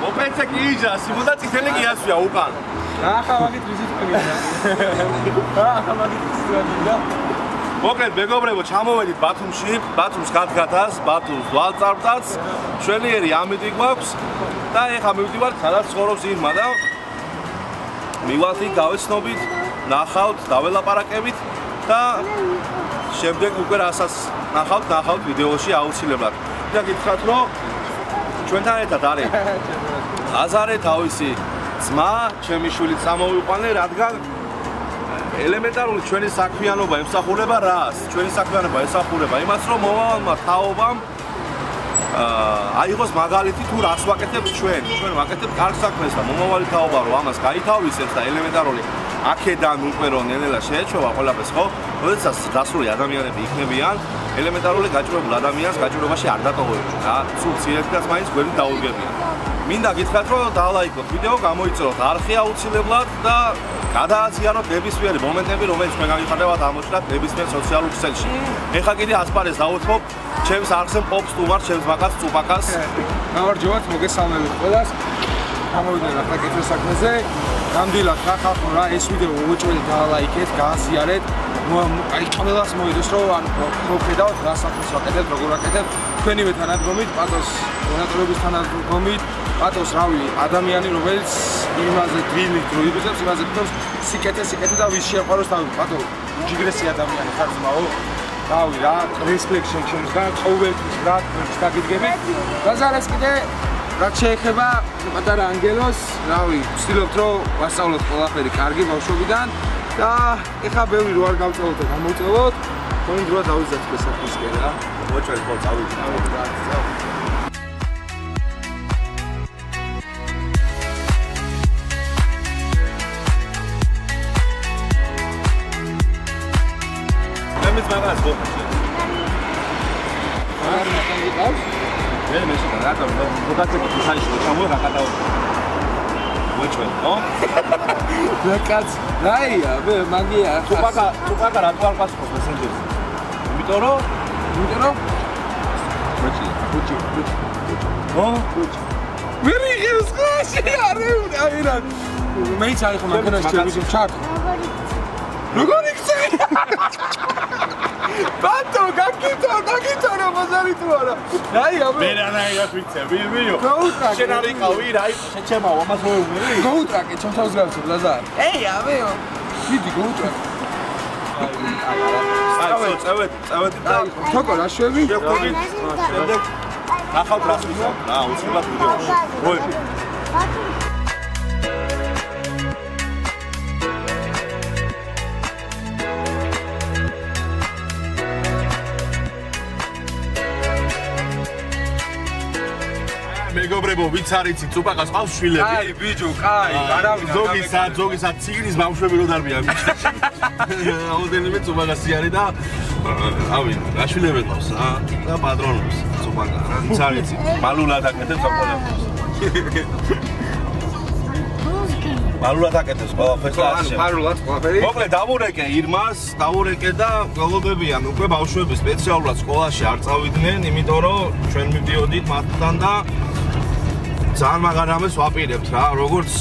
Opetsa ki iđa, si mu da citele ki jasvija ukan. Aha, magit vizit qvida. Aha, magit vizit qvida. მოკლედ მეგობრებო, ჩამოვედით ბათუმში, ბათუმს გადგათას, ბათუმს ვალწარდაც, ჩვენიერი ამიტი გვაქვს და ეხლა მივდივართ სადაც ცხოვრობს ირმა და მივალთ იქ გავეცნობით, ნახავთ, დაველაპარაკებით და შემდეგ უკვე რასაც ნახავთ ვიდეოში აუცილებლად. და გითხრათ რომ ჩვენთან ერთად არის ლაზარე თავისი ძმა, ჩემი შვილი წამოვიყვანე, რადგან ელემენტარული ჩვენი საქმიანობა ემსახურება რას? ჩვენი საქმიანობა ემსახურება იმას, რომ მომავალმა თაობამ აიღოს მაგალითი თუ რას ვაკეთებთ ჩვენ ვაკეთებთ კარგ საქმეს და მომავალი თაობა რომ ამას გაითავისებს და ელემენტარული აქედან უკვე რომ ნელ-ნელა შეეჩვევა ყველაფერს, ხო? როდესაც დასრული ადამიანები იქნებიან, ელემენტარული გაჭირებულ ადამიანს გაჭირებაში არ დატოვებთ რა, სულ ცირედაც მაინც გვერდით დაუდგებიან. მინდა გითხრათ რომ დალაიქოთ ვიდეო, გამოიწვიოთ არხი აუცილებლად და გადააზიანოთ ნებისმიერი მომენტები, რომელიც მე გავიხარებათ ამოშლათ ნებისმიერ სოციალურ ქსელში. ეხლა კიდე ასპარეზს დავუთმობ ჩემს არხზე პოპს სტუმარს, ჩემს მაგას წუპაკას. გამარჯობათ, მოგესალმებით ყველას. გამოვიდნენ ახლა კეთილ საქმეზე. ნამდვილად რა ხალხო რა, ეს ვიდეო უჭველი დალაიქეთ, გააზიარეთ. აი ყველას მოიდეს რომ ან მოვხედავთ რა საქმეს ვაკეთებთ, როგორ ვაკეთებთ. თქვენივე თანადგომით, პატოს მონატრების თანადგომით, პატოს რავი ადამიანი რომელიც იმაზე დვილით რო იბრძებს, იმაზე თავს სიკეთე და ვის შეყვაროს თავი პატო ჯიგრესი ადამიანი ხარ ძმაო. რავი რა, რესპექტ შემდგა, ყოველთვის რა დაგიდგები. გაზარეს კიდე რაც შეეხება პატარა ანგელოს, რავი, ვცდილობთ რომ ვასწავლოთ ყველაფერი კარგი ბავშვობიდან და ეხლა ბევრი რო არ გავწევოთ და გამოვწევოთ, თქვენ დროა დავიზარდეთ საქმისკენ რა. მოჭრეთ ხო წავიდეთ. მემიც მაგას გოხშე. არ მაგას მე შედა რატომ მოდაცეკი ხალხი ჩამო რა გადაო. მოჭრეთ ხო? რაკაც რაია, მე მაგია. თუპაკა რატო არ პასუხობს მესენჯერზე? იმიტომ რომ ბუჭი. ო? ვერი ის ხაში არა. მეც აი ხომ მაგას ჩემი ჩაკ. როგორი ხცე? ბატო, გაკეთო მაზარი თუ არა. აი აბა. მე რანაირად ვიცე, ვიო. გაუტრაკე. შენ არ იყავი, რაი, შეჩემაო, ამას მოეუბნები? გაუტრაკე, ჩემ თავს გავცებ ლაზარ. ეი, აბეო. დიდი გაუტრაკე. აი, წავედ და თოკო რა შვები? შეხვდით. შემდეგ ნახავთ რას ვისაუბრ რა, უცბად ვიდეოში. მოიყვი. მეგობრებო, ვიც არ იცი, წუპაკას ყავს შვილები? აი, ბიჭო, კაი, არავინ ზოგისა ციგნის ბავშვები რო დარბიან ბიჭო. აუდენიმე წუპაკასი არის და რავი, რა შვილები ყავს რა და პატრონობს წუპაკა. ვიც არ იცი, მალულად აკეთებს ყველაფერს. მალულად აკეთებს ყველაფერს და ანუ ფარულად ყველაფერი. მოკლედ დავურეკე ირმას, და გველოდებიან უკვე ბავშვები სპეციალურად სკოლაში არ წავიდნენ, იმიტომ რომ ჩვენ მივდიოდით მათთან და ძალიან მაგარ რამეს ვაპირებთ რა, როგორც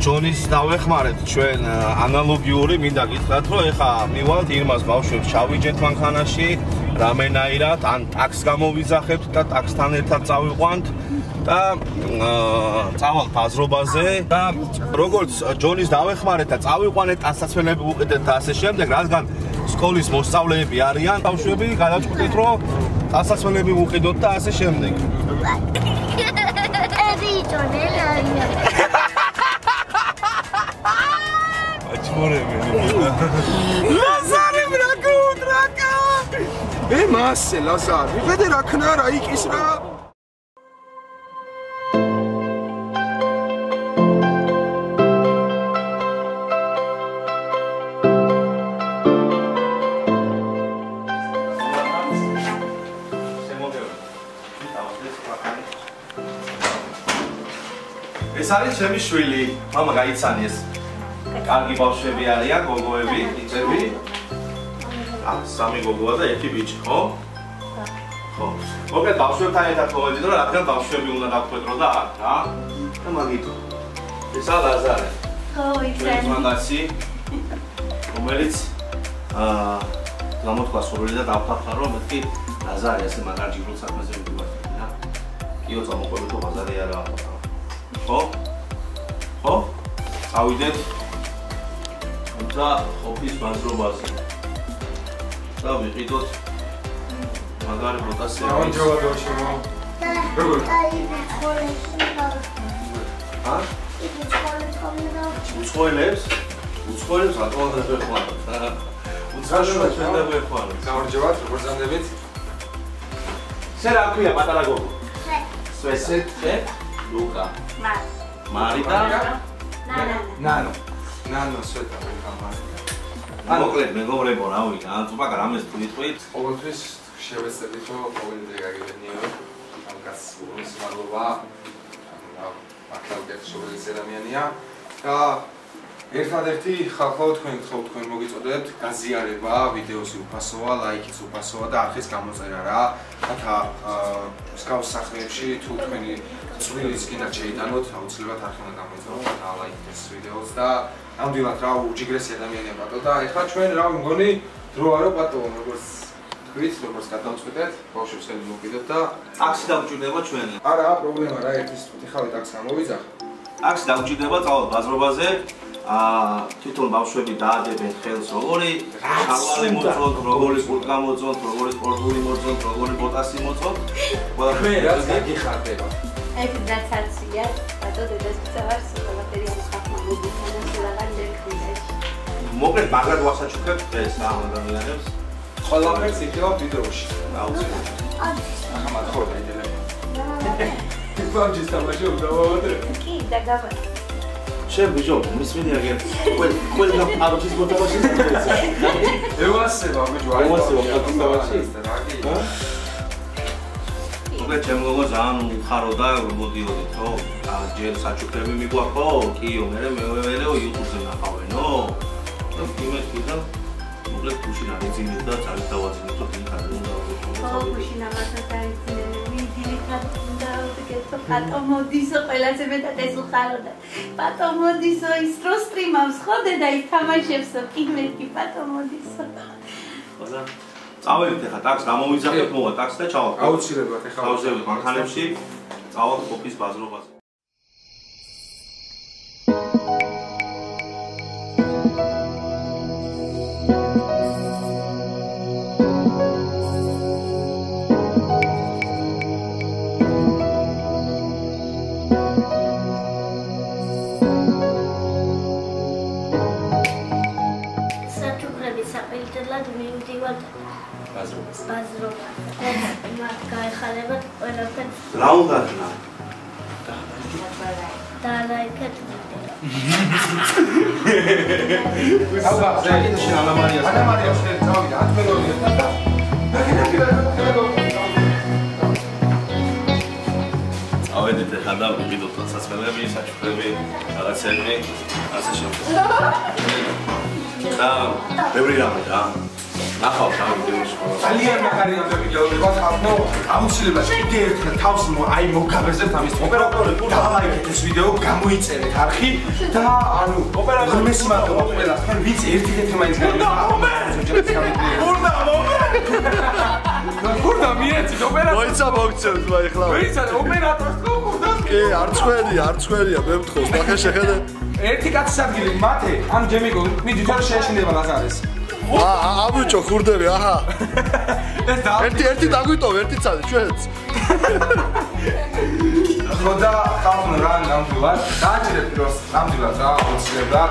ჯონის დავეხმარეთ ჩვენ ანალოგიური, მინდა გითხრათ, რომ ეხა მივალთ ირმას ბავშვებს ჩავიჯეთ მანქანაში, რამენაირად, ან ტაქსს გამოვიძახებთ და ტაქსთან ერთად წავიყვანთ და წავალთ ბაზრობაზე და როგორც ჯონის დავეხმარეთ და წავიყვანეთ ასაცველები უყიდეთ და ასე შემდეგ, რადგან სკოლის მოსწავლეები არიან, ბავშვები გადავწყვეტეთ, რომ ასაცველები უყიდოთ და ასე შემდეგ. ლაზარე ბრაკუდრაკა მასე ლაზარი ვიდე რა ქნა რა იყის რა ეს არის ჩემი შვილი, მამა გაიცანიეს. კარგი ბავშვები არიან, გოგოები, ბიჭები. სამი გოგოა და ერთი ბიჭი, ხო? ხო. მოკლედ ბავშვებთან ერთად მოვედით, რომ რადგან ბავშვები უნდა დავხვედრო და აქ, რა? და მაგითო. ესა ლაზარე. ხო, ჩვენი მაგაცი, რომელიც გამოთქვა სურვილი და დავფახა, რომ მეთქი ლაზარე ასე მაგარ ჯგუფ საქმეზე მივიდივარ, რა? კიო წამოყვებით, რომ ლაზარე არაა. ხო? ხო? წავიდეთ და ოფის ბაზრობაზე. და ვიყიდოთ მაგარი როტაცია. როგორ? უცხოელებს? უცხოელებს აკვალ და ვეხმაროთ. უცხოელებს ჩვენ და ვეხმაროთ. გამარჯობათ, როგორ ზამდებით? შენ რა ქვია პატარა გოგო? სვესეთ, ლუკა. მარიტა? ნანო, სვეტა, ლუკა, მარიტა. მოკლედ მეგობრებო, რა ვიდა, წუპაკა რამეს თვითყვით? ყოველთვის შევეცდებით, რომ ყოველი დღე გაგიგებინიო ამ კაცს უღმის მადლობა. მართლა შეუძლებელი ადამიანია და ერთადერთი ხალხო თქვენ მოგიწოდებთ გაზიარება, ვიდეოსი უფასოა, ლაიქიც უფასოა და არხის გამოწერა რა. რათა მსგავს სახეებში თუ თქვენი წვრილის კიდე შეიტანოთ, აუცილებლად არხი უნდა გამოიწეროთ და ლაიქით ეს ვიდეოს და ნამდვილად რა უჯიგრესი ადამიანია პატო და ეხლა ჩვენ რა მგონი დრო არო პატო როგორც თქვით, როგორც გადავწყვეტეთ, ბავშვებს ხელი მოვკიდოთ და ტაქსი დაგვჭირდება ჩვენ. არა, პრობლემა რა ერთის ხალე ტაქსი გამოვიძახა. ტაქსი დაგვჭირდება, წავალ ბაზრობაზე. თვითონ ბავშვები დაადებენ ხელს როგორი ხარვალი მოწოთ, როგორი კურტკა მოწოთ, როგორი სპორტული მოწოთ, როგორი ბოტასი მოწოთ. მე რა გიხარდება. ეს დაცაცია, ბატო დედას წავარ სულაბერი ხახმა მოგიტანა სულაბან დერქვილეში. მოკლედ მაგრად ვასაჩუქებთ ეს ამ ადამიანებს. ყველაფერს იქნება ვიდეოში. აუცილებლად. ახლა მაგ ხო დაიჯერება. ბავშვი თამაში უნდა ვავადე. კი, დაგაბა. შენ ბიჭო, მის ვიდეო აგერ. ყველა პაროჩის მოთამაშე შეეცა. ევასება ბიჭო, აი ევასება პატუსავაში და რა კი. მოკლედ ჩემ გოგო ძალიან უხარო და მოდიოდით, ხო? ჯერ საჩუქრები მიგვაყო, კიო, მე YouTube-ზე ნახავენო. და იმეთი და მოკლედ გუშინ არიძინეთ და ძალიან დავაძინეთ, რომ იქ არ უნდა ხო, გუშინ ამასაც არიძინეთ, მიძინეთ და ვიგეთო პატო მოდისო, ყველაზე მეტად ეს უხარო და პატო მოდისო ის რო სტრიმავს ხო დედა ის თამაშებსო, იმეთი პატო მოდისო. ხო და წავედით ახლა ტაქსს გამოვიძახეთ, მოვა ტაქსს და ჩავალთ. აუცილებლად ახლა გავზევით მანქანებში, წავალთ ოფის ბაზრობაზე. გაეხალებათ ყველაფერს. რა უნდა ხნა? და ლაიქეთ ვიდეო. აბა, შენ ანამარიას. ანამარიას შენ წავიდა, ათმელოდი და წავედით ახლა და ვიყიდოთ სასაცმელები, საჩუქრები, რაღაცები, ასე შემდეგ. და ბევრი რამე რა. ნახავ ამ ვიდეოს ხოლმე. ძალიან მაგარია ვიდეოები ხალხო, აუცილებლად კიდე ერთხელ თავს აი მოგაბეზებთ ამის ოპერატორი დაალაიქეთ ეს ვიდეო, გამოიწერეთ არხი და ანუ ოპერატორი მესმატო ყველას, თქვენ ვინც ერთ-ერთი მაინც გურდა მიეცით ოპერატორი. მოიცა მოგცემთ მე ახლა. ვინცა ოპერატორს გურდა. კი, არცხვერია, მე ვთხოვს, ნახე შეხედე. ერთი კაცის ადგილი მათე, ანუ ჯემიგო, მიდი თორე შეეშინდება ლაზარეს. აბიჭო ხურდები, აჰა. ერთი დაგვიტოვ, ერთი წადი ჩვენც. ხოდა ხალხო რა ნამდვილად, დააჭირეთ დროს ნამდვილად რა აუცილებლად.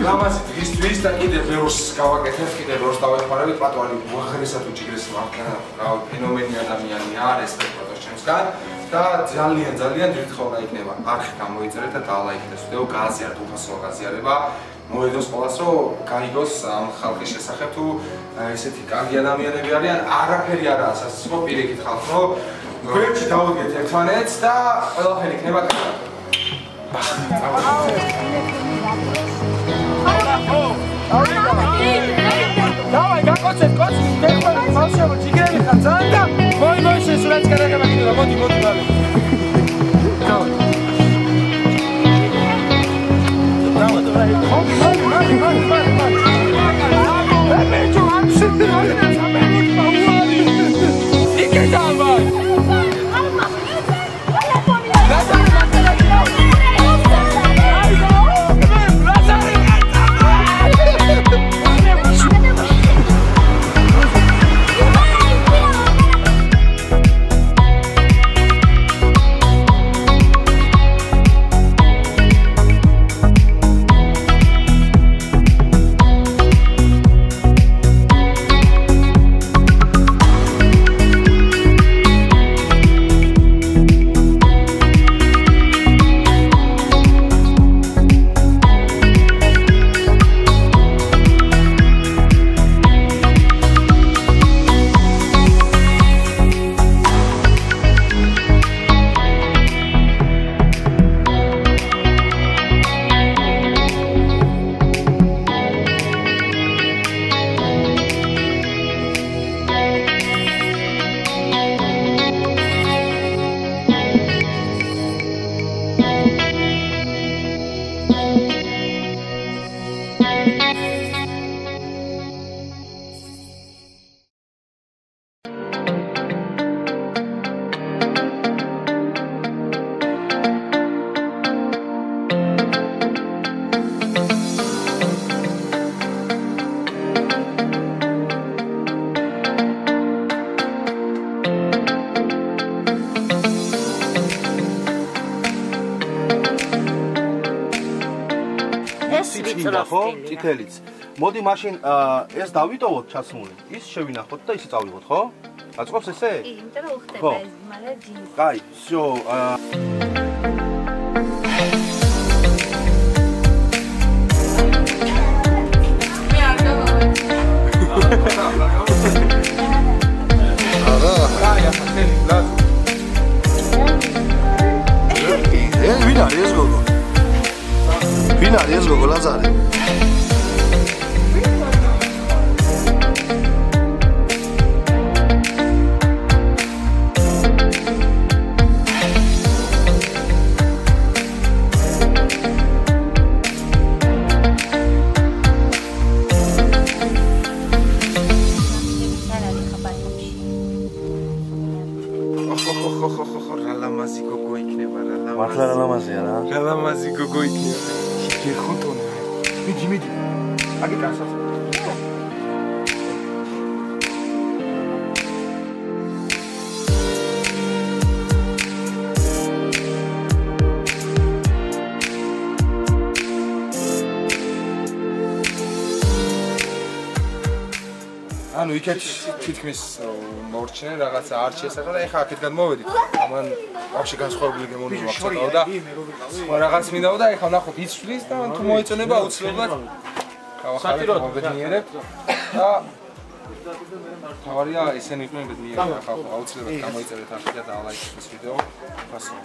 ლამაზი დღისთვის და კიდევ ბევრს გავაკეთებ, კიდევ ბევრს დავეხმარებით, პატვარი უაღრესად უჭირეს მართლა რა ფენომენი ადამიანია, რესპექტორს ჩემსგან და ძალიან დიდხოლა რა იქნება. არხი გამოიწერეთ და დაალაიქეთ ეს ვიდეო, გააზიარეთ უფასო გაზიარება. მოედოს ყველას რომ გაიგოს ამ ხალხის შესახებ თუ ესეთი კარგი ადამიანები არიან, არაფერი არაა სასწრაფო პირიქით ხალხო. გვერდში დავუდგეთ ერთმანეთს და ყველაფერი იქნება კარგად. დავაი გაკოცეთ კოცი, თქვენ მასშტაბო ჯიგრები ხართ ძალიან და მოი შესურაც კარგად გაგიდება. მოდი მალე. ხო? წითელიც. მოდი მაშინ ეს დავიტოვოთ ჩასმული. ის შევინახოთ და ისე წავიღოთ, ხო? აწყობს ესე? კი, იმიტომ რომ უხდება ეს, მაგრამ ჯინს. კაი, всё. მე არ გავავარდი. არა. კაი, ახლა ლაზ. ვინ არის ეს გოგო? ვინ არის ეს გოგო ლაზარე? მართლა რა ლამაზია რა? რა ლამაზი გოგო იქნება. გეხოტონა. მიდი. აგი კაცას. ანუ იქეთ თითქმის მორჩენ რაღაცა არ შეესახა და ეხა აქეთ გადმოვედით. ამან ბავშვი განსხვავებული გემონი ვახცაო და რაღაც მინდაო და ეხა ნახოთ იცვლის და თუ მოეწონება აუცილებლად გავახარებთ მობედნიერებთ და თავარია ისინი იყვნენ ბედნიერები ახლა აუცილებლად გამოიწერეთ ახლა და ლაიქეთ ეს ვიდეო ფასო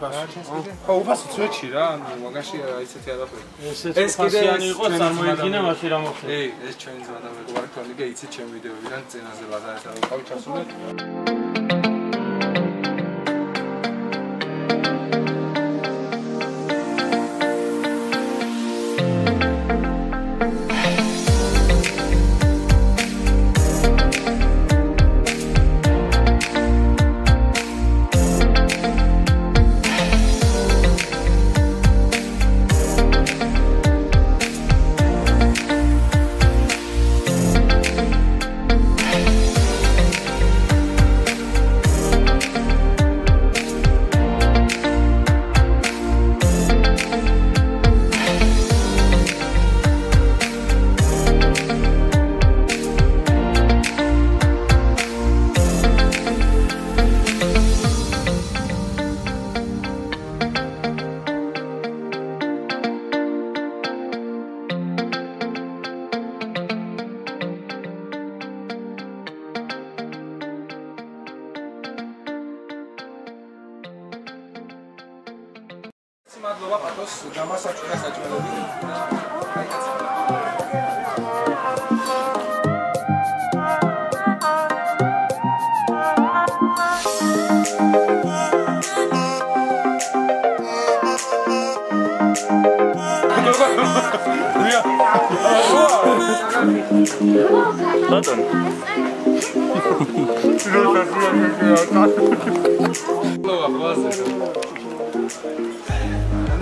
ხო, უფასო წვეთში რა, მაგაში აიცეთი არაფერი. ეს ფასიანი იყო, წარმოიდგინე მაშინ რა მოხდა. ეს ჩვენი ძმა და მეგობარი ქონიგე იცით ჩემ ვიდეოებიდან წინაზე ბაზარით არ ვიყავით ჩასული. მადლობა პატოს გამასაჭრელად საჭმელები. ბატონ. ლოვა ბაზა.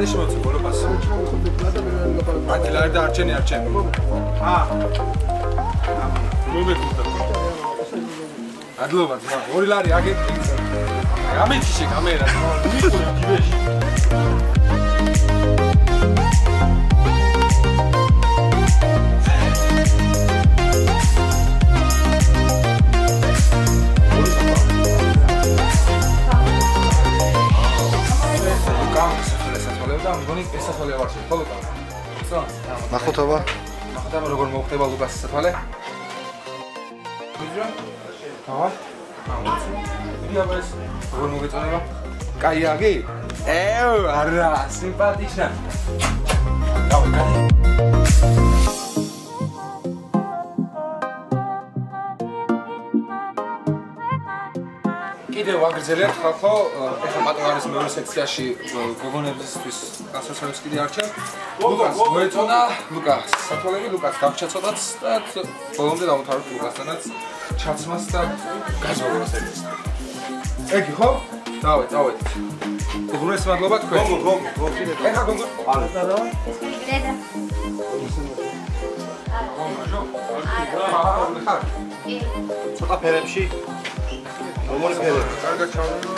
Andesh motsu bolopas. Adilari da archeni. Ha. Momekunda. Adlova dzma. 2 lari agenti. Gametishi kamera. Mikro gibeshi. და მგონი ესახალე ვარ შე ხოლო და ნახოთობა როგორ მოხდება ლუკას საფალე ვიძრა თავად ვიაბეს როგორ მოგეწონება კაიაგი არა სიმპათიჩნა დავიკადე კიდევ ვაგრძელებთ ხალხო ეხლა მარტო არის მეორე სექციაში გოგონებისთვის გასასვლელს კიდე არჩევ ლუკას მოეწონა ლუკას საფოლები ლუკას გავჩა ცოტაც და ბოლომდე დავუთავებთ ლუკასთანაც ჩაცმას და გაზოგებას ერთის ეგი ხო დავეთ უღრუეს მადლობა თქვენ გოგო ეხლა გოგო არა დედა ცოტა ფერებში Omor pere. Კარგად ჩავდება.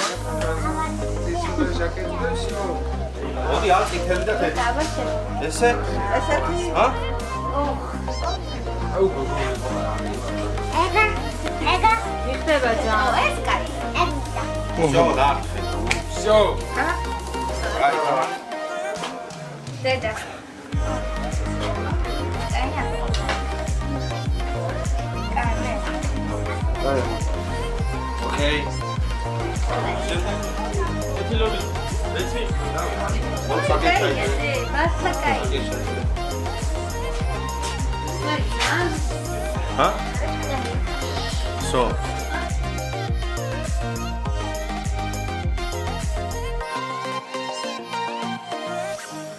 ის უნდა ჟაკეტი და ისო. მოდი არ წითელი და თეთრი. დავაშე. ესე? ესეთი? ჰა? აუ გოგო. ეგა. იხდება ძა. ეს კარი. Всё, да. Всё. Ай, დედა. Okay. Huh? So.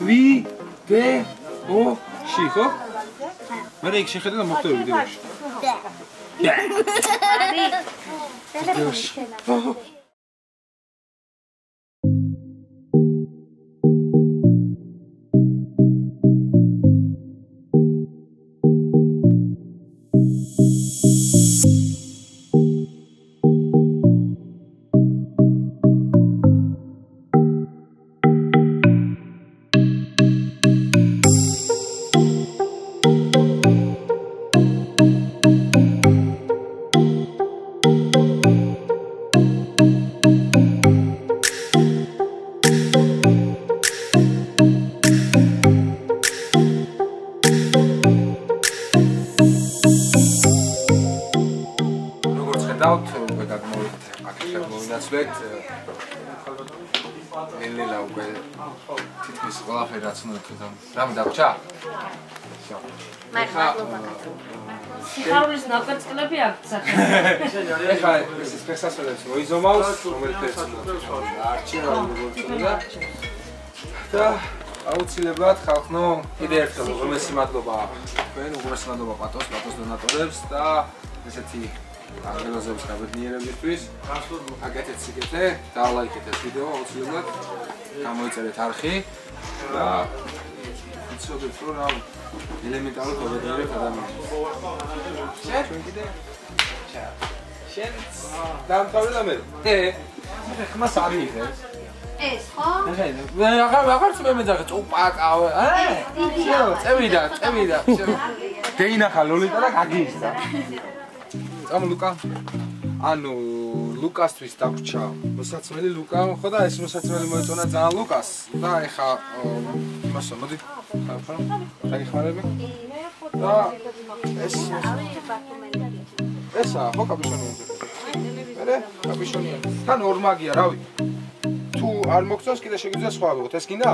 ვიდეოში ხო? მე იქ შეხედე და მოხდება ვიდეოში. ელელა უკვე თითქმის ყველაფერი რაც უნდა თქვა. რამე დაგჭა? მადლობა. სიხარულის ნაკვეთკლები აქვს სახე. ეხლა ეს ფეხსაცმელებს მოიზომავს, რომელიც ერთსა არჩევანი როგორც უნდა. და აუცილებლად ხალხო, კიდე ერთხელ უღრმესი მადლობა თქვენ, უღრმესი მადლობა პატოს დონატორებს და ესეთი აღელოზების გაბედნიერებისთვის. აკეთეთ სიკეთე, დალაიქეთ ეს ვიდეო აუცილებლად. გამოიწერეთ არხი და იცოდეთ რომ რა ელემენტარულად გაბედნიერებთ ადამიანებს. ჩვენ კიდე შენ დამთავრდა მე. ხმას არიხეს. ეს ხო? აღარ მეძახე წუპაკავე. წევიდა. გეინახა ლოლიტა და გაგიისა. წამ ლუკა. ანუ ლუკასთვის დაგვრჩა მოსაცმელი ლუკა, ხო და ეს მოსაცმელი მოეწონა ძალიან ლუკას და ეხა იმასო მოდი ხარები. და ესა ხო კაპიშონია. მერე კაპიშონია. თან ორმაგია, რავი. თუ არ მოგწონს, კიდე შეგვიძლია სხვა ავიღოთ. ეს გინდა?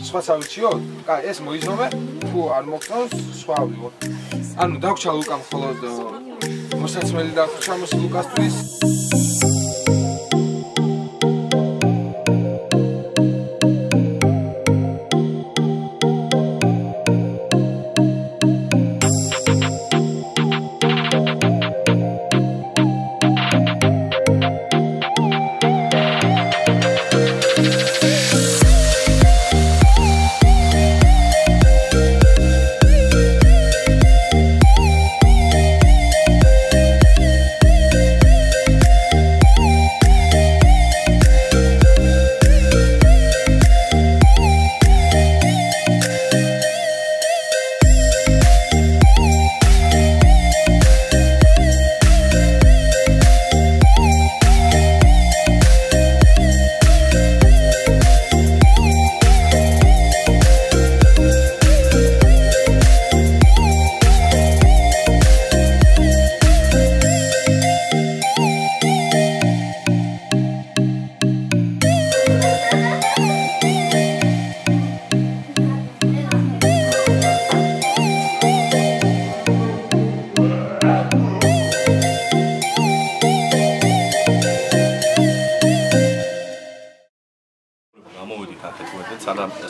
სხვა ავიჩიოთ? კაი, ეს მოიზომე. თუ არ მოგწონს, სხვა ავიღოთ. ანუ დაგვრჩა ლუკამ მხოლოდ მოსაცმელი დაგვრჩა ლუკასთვის.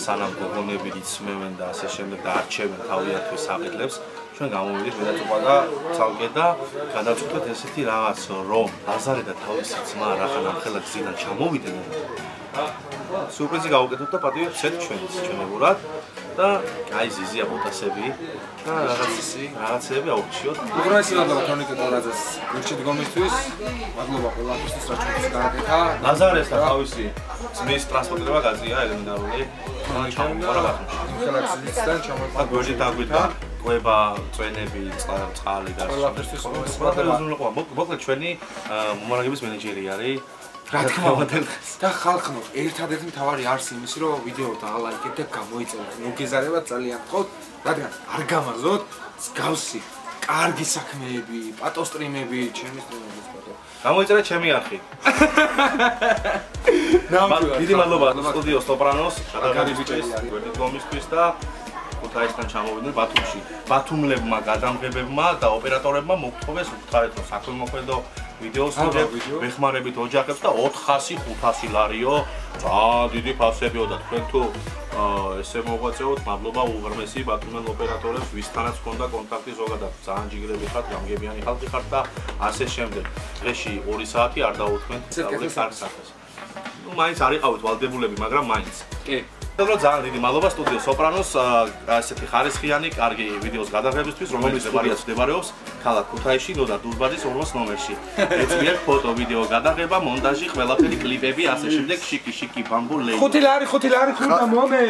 სანამ გოგონები იცმევენ და ასე შემდეგ და არჩევენ თავიანთვის საყიდლებს, ჩვენ გამოვიდით მედაწუპაკა ცალკე და გადავწყვეტეთ ესეთი რაღაც, რომ ლაზარე და თავისი ძმა რახან ამხელა გზიდან ჩამოვიდნენ. სურპრიზი გავუკეთოთ და პატივით ვცეთ ჩვენებურად და აი ზიზია ბოტასები და რაღაცები აუჩიოთ. უღრმესი მადლობა თორნიკე ტორაძეს გურჩი დგომისთვის. მადლობა ყველაფერთვის რაც ჩვენს გააკეთა. ლაზარეს და თავისი ძმის ტრანსპორტირება გაზია ელემენტარული. ხელახსიდან ჩამოყვა გორჯი დაგვიდა ყובה წვენები წყალი და ყველაფერთვის მოკლედ ჩვენი მომარაგების მენეჯერი არის რა თქმა უნდა და ხალხო ერთადერთი მთავარი არის იმისი რომ ვიდეო დალაიქეთ და გამოიწეროთ მოგეზარებათ ძალიან გთხოვთ რადგან არ გამარზოთ მსგავსი კარგი საქმეები პატო სტრიმები ჩემი სტრიმების პატო გამოიწერეთ ჩემი არხი დიდი მადლობა სტუდიო სოპრანოს კარგი ბიჭები გვერდით გომისთვის და ქუთაისთან ჩამოვიდნენ ბათუმში. ბათუმლებმა, გადამღებებმა და ოპერატორებმა მოგთხოვეს უთხარეთ რომ საქველმოქმედო ვიდეოს ვეხმარებით ოჯახებს და 400-500 ლარიო ძალიან დიდი ფასებიო და თქვენ თუ ესე მოღვაწეოთ, მადლობა უღრმესი ბათუმელ ოპერატორებს, ვისთანაც ჰქონდა კონტაქტი ზოგადად. ძალიან ჯიგრები ხართ, გამგებიანი ხალხი ხართ და ასე შემდეგ. დღეში 2 საათი არ დაუთხმენთ კარგ საქმეს. ნუ მაინც არ იყავით ვალდებულები, მაგრამ მაინც. კი. ძალიან დიდი მადლობა სტუდიო სოპრანოს ასეთი ხარისხიანი, კარგი ვიდეოს გადაღებისთვის, რომელიც მდებარეობს ქალაქ ქუთაისში, ნოდა დურბაძის 40 ნომერში. ეწვია ფოტო, ვიდეო გადაღება, მონტაჟი, ყველაფერი კლიპები, ასე შემდეგ, შიკი ბამბუ ლეი. 5 ლარი ხუთა მომე.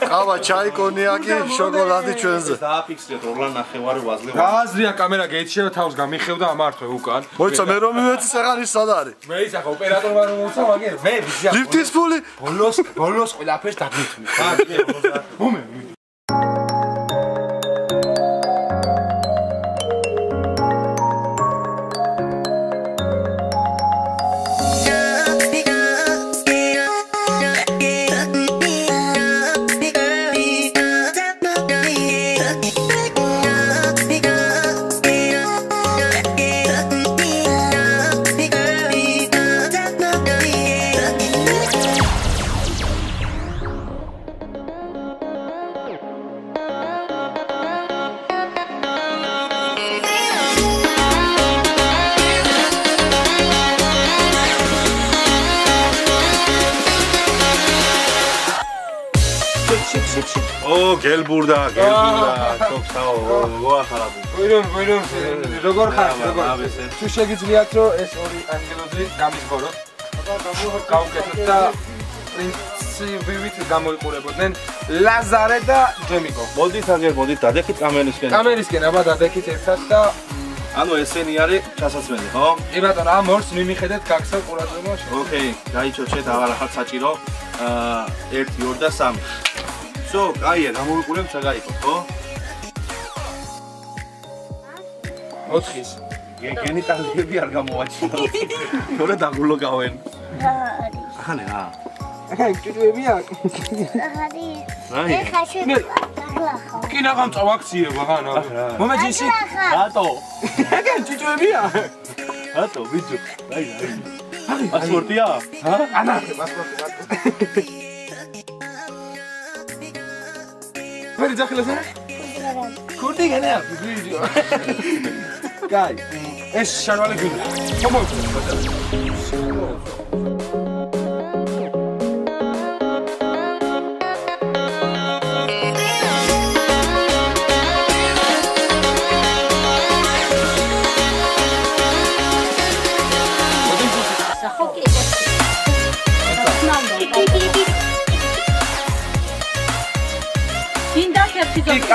ყავა, ჩაი, კონიაკი, შოკოლადი ჩვენზე. დააფიქსირეთ ორლან ნახევარი ვაზლი. რა აზრია კამერა გეიჩება თავს გამიხევდა ამართვე უკან. მოიცა მე რომ მივეცი საღანი სად არის? მე ისა ოპერატორმა რომ მოუცა მაგერ მე ბიზია. ლიფტის ფული. ბოლოს ყველაფერს დაგვითმი. მომე Yeah. ო, გელბურდა, ჩოქსაო, მოახალაბი. ვირუნ, როგორ ხარ? თუ შეგიძლიათ რომ ეს ორი ანგელოზი გამისგოროთ. გავუკეთოთ და პრინციპივით გამოიყურებოდნენ ლაზარე და ჯემიკო. მოდით, დადექით კამერისკენ. კამერისკენ, აბა დადექით ერთად და ანუ ესენი არის ჩასასვლელი, ხო? კი ბატონო, ამ ორს მიმიხედეთ გაგსა ყურადღება. ოკეი, გაიჩოჩეთ აღარახად საჭირო. 1, 2 და 3. So, კაია, გამოვიყურებთ საგაიქო, ხო? 4-ის. გენიტალიები არ გამოვაჩინო. თორე დაგულოგავენ. არის. ახალე რა. ახლა ჭუჭუები აქვს. არის. ეხა შეგახავ. კინა გამწავაქციებ აღანა. მომეჯისი? რატო? ეგ ჭუჭუებია. რატო, ბიჭო? აი. პასპორტია? ჰა? ანა, პასპორტი. ვერი ძახილაზე? კურდი განა, ვიდეო. კაი. ეს შარვალი გინდა.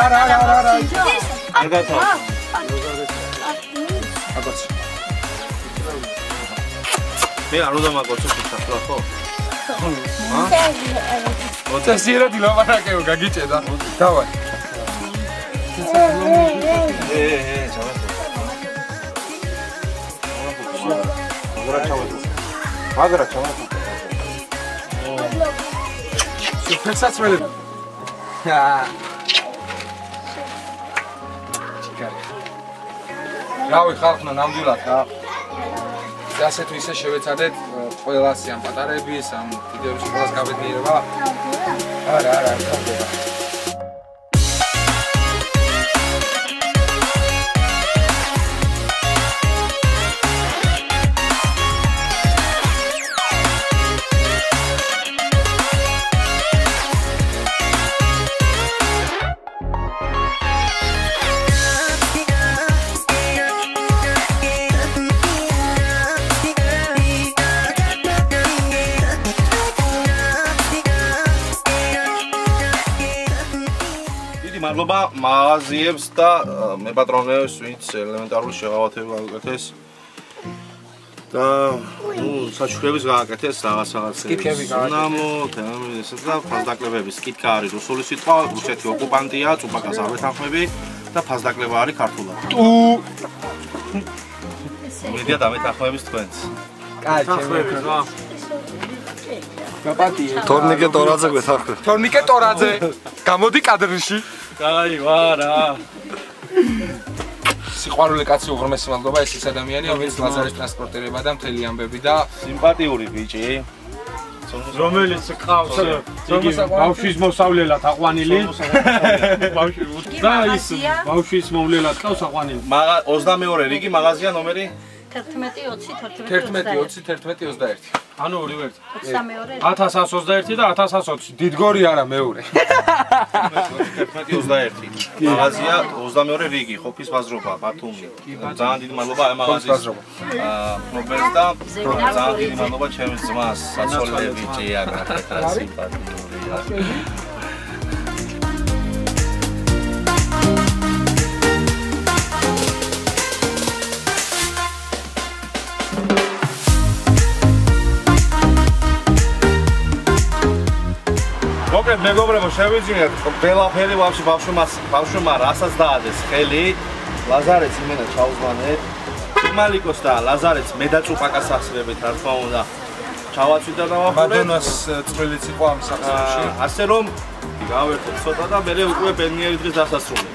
არა. კარგათა. აბაც. მე არ უნდა მაგოცო შეხლა ხო? მოცესიერა დილაპარაკეო გაგიჭედა. დავაი. აგრა ჩავატო. სუფერსაცმელი. რავი ხალხო ნამდვილად რა. ასე თუ ისე შევეცადეთ ყველას ამ პატარების, ამ ვიდეოებში ყველას გავედნიერება. არა, ხალხო. მადლობა მაღაზიებს და მეპატრონებს, ვინც ელემენტარული შეღავათები გააკეთეს. და საჩუქრების გააკეთეს რაღაცა. სკიფები გააკეთეს. და ფასდაკლებების სკიფკა არის რუსული სიტყვა, რუსეთი ოკუპანტია, წუპაკას არ ვეთანხმები და ფასდაკლება არის ქართულად. მედია დამეთანხმების თქვენს. კაი, ჩემი რა. გაპატიე. თორნიკე ტორაძე გვეთანხმე. თორნიკე ტორაძე. გამოდი კადრში. კაი, ვარა. სიყვარული კაცი უღრმესი მადლობა ეს ის ადამიანია, ვინც ლაზარის ტრანსპორტერება და მთელი ამბები და სიმპათიური ბიჭი. რომელიც ყავს იგი ბავშვის მოსავლელად აყვანილი. და ის ბავშვის მოვლელად ყავს აყვანილი. 22 რიგი მაღაზია ნომერი 11-20-11-21. ანუ ორივე ერთი. 1121 და 1120. დიდგორი არა მეორე. 11-21. მაღაზია 22 რიგი, ყოფის ბაზრობა, ბათუმი. ძალიან დიდი მადლობა ამ მაღაზიის პრობელს და ძალიან დიდი მადლობა ჩემს ძმას, საცოლები ჭიანა, სიმპათურია. მოკლედ მეგობრებო, შევიძინეთ ყველაფერი ბავშვმა რასაც დაადეს ხელი, ლაზარეც იმენა ჩაუზვანეთ. იმალიკოს და ლაზარეც მე და წუპაკას ახსნებით, რა თქმა უნდა. ჩავაცვით და დავახურეთ. მადონას წვრილიც იყო ამ სახსრებში. ასე რომ გავერთოთ ცოტა და მე უკვე ბედნიერი დღის დასასრული.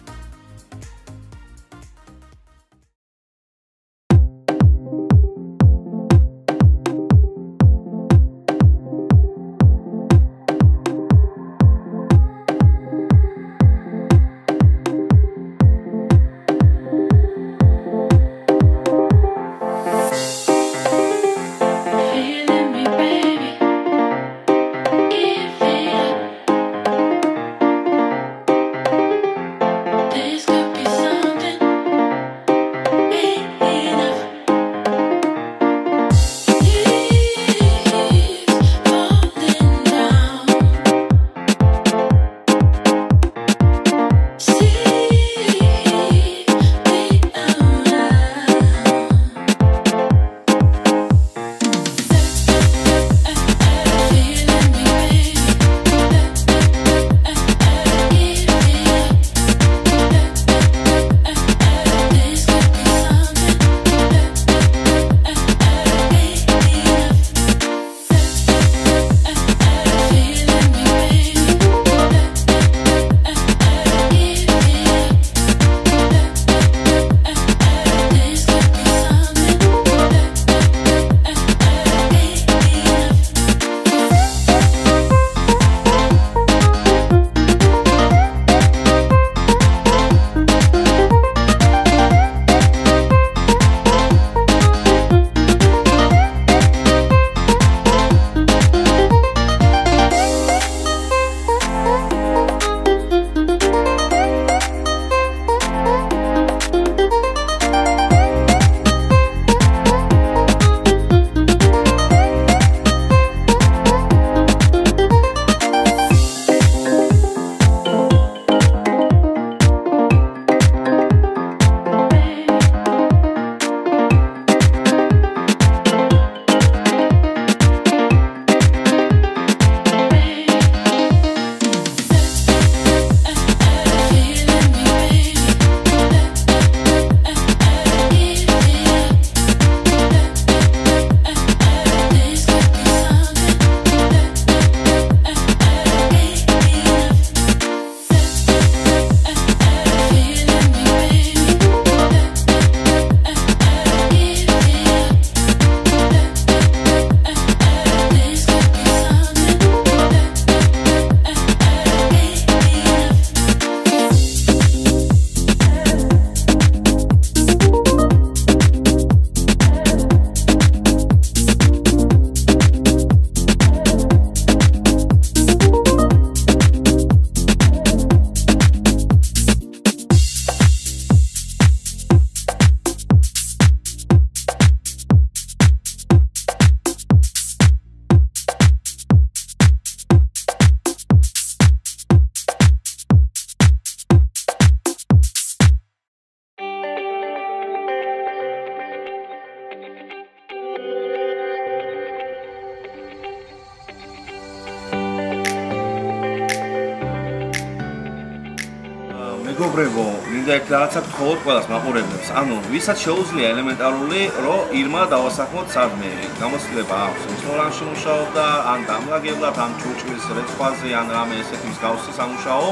მეგობრებო, მინდა ერთ რაღაცა გთხოვოთ ყველას მაყურებლებს. ანუ, ვისაც შეუძლია ელემენტარული, რომ ირმა დავასახმოთ სადმე. გამოცდილება აქვს რესტორანში მუშაობდა, ან დამლაგებლად, ან ჭურჭლის რეცხვაზე, ან რამე ესეთი მსგავსი სამუშაო.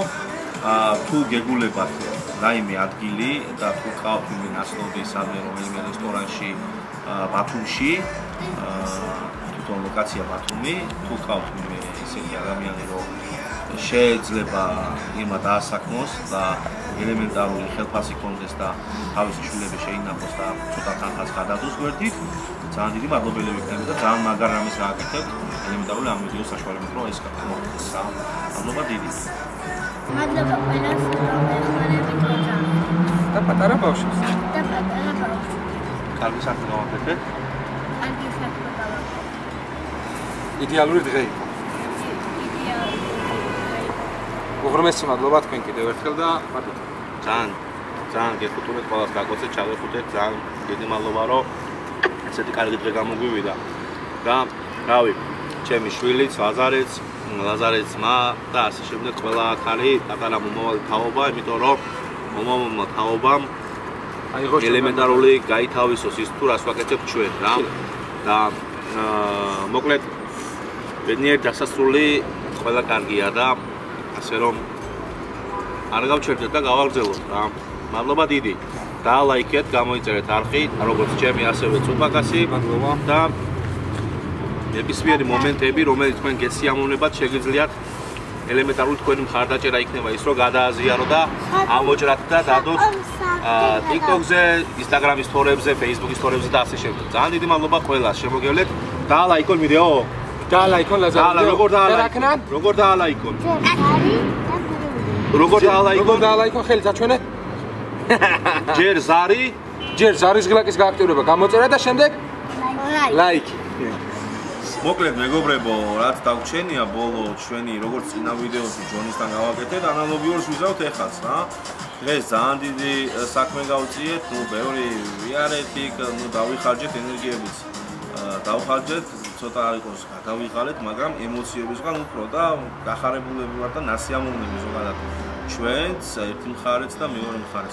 თუ გეგულებათ რაიმე ადგილი და თუ ყავთ იმენ ასლოდი სადმე რომელიმე რესტორანში ბათუმში, თვითონ ლოკაცია ბათუმი, თუ ყავთ იმენ ესეთი ადამიანი, რომ შეიძლება ირმა დაასაქმოს და ელემენტარული ხელფასი კონდეს და თავისი შვილები შეინახოს და ცოტა თანხას გადადოს გვერდით, ძალიან დიდი მადლობელი ვიქნებით და ძალიან მაგარ რამეს გააკეთებთ ელემენტარული ამ ვიდეოს საშუალებით, რომ ეს გაკეთდეს რა. მადლობა დიდი. მადლობა ყველას, რომ ეხმარებით მოწამთ. და პატარა ბავშვებს. და პატარა ბავშვებს. კარგი საქმე გავაკეთეთ. კარგი საქმე გავაკეთეთ. იდეალური დღე იყო. უღრმესი მადლობა თქვენ კიდევ ერთხელ და მადლობა. ძალიან გეხუტუნეთ ყველას გაგოცეთ, ჩავეხუტეთ, ძალიან დიდი მადლობა, რომ ესეთი კარგი დღე გამოგვივიდა. და რავი, ჩემი შვილიც, ლაზარეც მა და ასე შემდეგ ყველა აქ არის პატარა მომავალი თაობა, იმიტომ რომ მომავალმა თაობამ ელემენტარული გაითავისოს ის თუ რას ვაკეთებ ჩვენ რა. და მოკლედ ბედნიერი დასასრული ყველა კარგია და ასე რომ არ გავჩერდეთ და გავაგრძელოთ რა. მადლობა დიდი. დაალაიქეთ, გამოიწერეთ არხი, როგორც ჩემი, ასევე წუბაკასი. მადლობა. და ნებისმიერი მომენტები, რომელიც თქვენ გესიამოვნებათ, შეგიძლიათ ელემენტარული თქვენი მხარდაჭერა იქნება ის, რომ გადააზიარო და ამოჭრათ და დადოთ TikTok-ზე, Instagram-ის სტორიებზე, Facebook-ის სტორიებზე და ასე შემდეგ. ძალიან დიდი მადლობა ყველას. შემოგევლეთ. დაალაიქონ ვიდეო. დაალაიქონ ლაზარე. როგორ დაალაიქონ? როგორ დაალაიქონ ხელით აჩვენე? ჯერ ზარის გლაკის გააქტიურება, გამოწერა და შემდეგ ლაიქი. მოკლედ მეგობრებო, რაც დაგვრჩენია ბოლო ჩვენი როგორც წინა ვიდეოში ჯონისთან გავაკეთეთ, ანალოგიურს ვიზავთ ეხაც რა. დღეს ძალიან დიდი საქმე გავწიეთ, ბევრი ვიარეთ იქ, დავიხარჯეთ ენერგიებიც. დავხარჯეთ, ცოტა არ იყოს გადავიღალეთ, მაგრამ ემოციებისგან უფრო და გახარებულები ვარ და ნასიამოვნები ზოგადად ჩვენც, ერთი მხარეც და მეორე მხარეც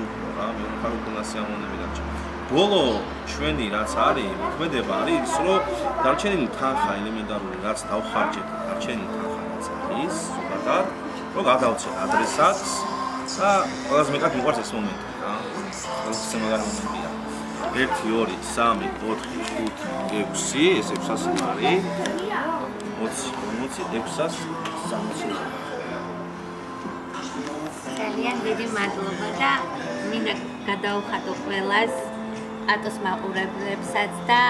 უფრო რა, მეორე მხარე უფრო ნასიამოვნები დარჩა. ბოლო ჩვენი რაც არის, მოქმედება არის, რომ დარჩენილი თანხა ელემენტარული რაც დავხარჯეთ, დარჩენილი თანხა რაც არის, ზოგადად, რომ გადავცეთ ადრესატს და ყველაზე მეტად მიყვარს ეს მომენტი რა. ყველაზე მაგარი მომენტია. 1 2 3 4 5 6 ეს 600 არის 20 660 ძალიან დიდი მადლობა და მინდა გადავხატო ყველას ატოს მაყურებლებსაც და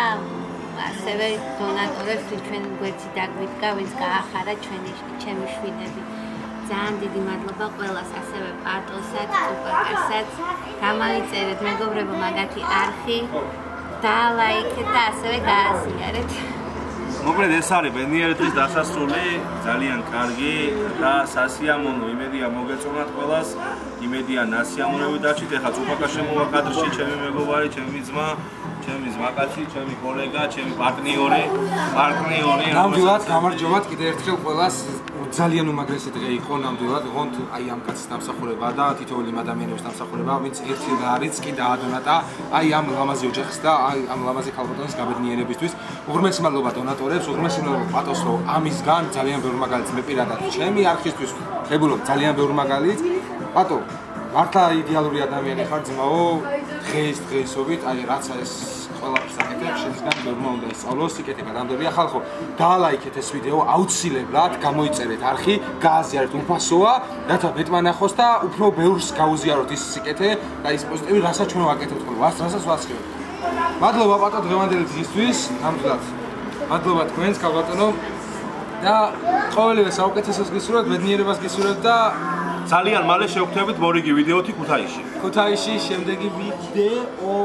ასევე დონატორებს, ჩვენ გვერდში დაგვიდგა, ვინც გაახარა ჩემი შვილები. ძალიან დიდი მადლობა ყველას, ასევე პატოსაც, წუბაკასაც. გამაიწერეთ მეგობრებო მაგათი არხი, დაალაიქეთ და ასევე გააზიარეთ. მოკლედ ეს არის ბედნიერი დღის დასასრული, ძალიან კარგი და სასიამოვნო. იმედია მოგეწონათ ყველას, იმედია ნასიამოვნები დარჩით. ეხლა წუბაკა შემოვა კადრში, ჩემი მეგობარი, ჩემი ძმა, ჩემი ზმაკაცი, ჩემი კოლეგა, ჩემი პარტნიორი. ნამდვილად გამარჯობათ კიდევ ერთხელ ყველას. ძალიან უმაგრესი დღე იყო ნამდვილად, ოღონდ აი ამ კაცის დამსახურება და თითოეული ადამიანების დამსახურება, ვინც ერთი არის კი დაადონატა, აი ამ ლამაზი ოჯახის და აი ამ ლამაზი ქალბატონის გაბედნიერებისთვის. უღრმესი მადლობა დონატორებს, უღრმესი მადლობა პატოს, რომ ამისგან ძალიან ბევრი მაგალითს მე პირადად ჩემი არხისთვის ღებულობ ძალიან ბევრი მაგალითს. პატო, მართლა იდეალური ადამიანი ხარ ძმაო, დღეისობით, აი რაცა ეს ყველაფერს აკეთებ, შენსგან ბევრმა უნდა ისწავლოს, სიკეთება დამდებია ხალხო. დაალაიქეთ ეს ვიდეო, აუცილებლად გამოიწერეთ არხი, გააზიარეთ უფასოა, რათა მეტმა ნახოს და უფრო ბევრს გაუზიაროთ ის სიკეთე და ის პოზიტივი, რასაც ჩვენ ვაკეთებთ ხოლმე, რასაც ვასწრებთ. მადლობა პატო დღევანდელი დღისთვის, ნამდვილად. მადლობა თქვენს ქალბატონო და ყოველივე საუკეთესოს გისურვებთ, ბედნიერებას გისურვებთ და ძალიან მალე შევხვდებით მორიგი ვიდეოთი ქუთაისში. ქუთაისში შემდეგი ვიდეო